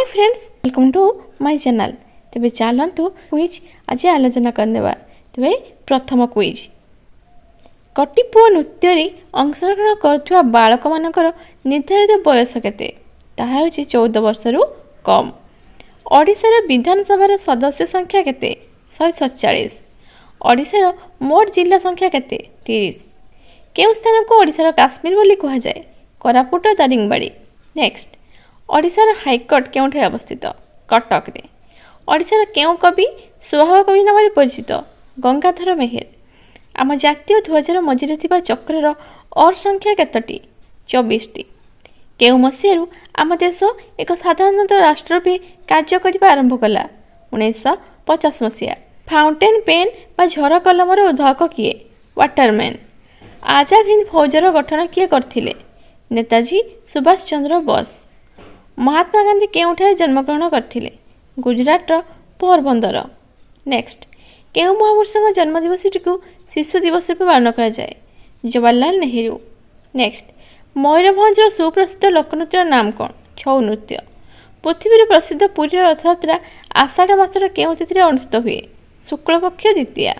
Hi friends, welcome to my channel. तेरे चलतु quiz आज आलोचना करनेबा। तेरे प्रथम क्विज, कटिपुओ नृत्य अंशग्रहण करुवा बालक मानकर निर्धारित बयस केते? ताहा होछि 14 वर्ष रु कम। ओडिशार विधानसभा सदस्य संख्या केते? 147। ओडिशार मोट जिला संख्या केते? 30। केउ स्थान को ओडिशार काश्मीर बोली कहा जाए? कोरापुट दारिंगबाड़ी। नेक्स्ट, ओडिशार हाईकोर्ट केउठे अवस्थित? कटक रे। ओडिशार केउ कवि स्वभाव कवि नाम परिचित? गंगाधर मेहेर। आम जातीय ध्वजर मझिरे थिबा चक्रर और संख्या केतटी? 24टी। केउ मसीहारू आम देश एक साधारणतः राष्ट्र भी कार्य करने आरंभ कला? 1950 मसीहा। फाउंटेन पेन बा झर कलमर उद्भावक किए? वाटरमैन। आजाद हिंद फौजर गठन किए करथिले? नेताजी सुभाष चंद्र बोस। महात्मा गांधी केउठारे जन्मग्रहण करथिले? गुजरात पोरबंदर। नेक्स्ट, केउ महापुरुषों जन्मदिवस को शिशु दिवस रूप पालन करा जाए? जवाहरलाल नेहरू। नेक्स्ट, मयूरभंज सुप्रसिद्ध लोकनृत्यर नाम कौन? छऊ नृत्य। पृथ्वी प्रसिद्ध पुरी रथयात्रा आषाढ़ मासर केउ तिथि अनुष्ठित हुए? शुक्लपक्ष द्वितीया।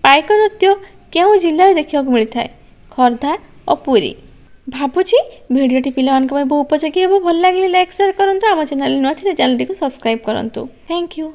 पाइक नृत्य केउ जिले देखा मिलता है? खर्धा और पुरी। भावुची भिडियोटी पिलांक बहुत उपयोगी हे। भल लगे लाइक शेयर करूँ। आम चैनल नुआ चैनल को सब्सक्राइब करूँ। Thank you.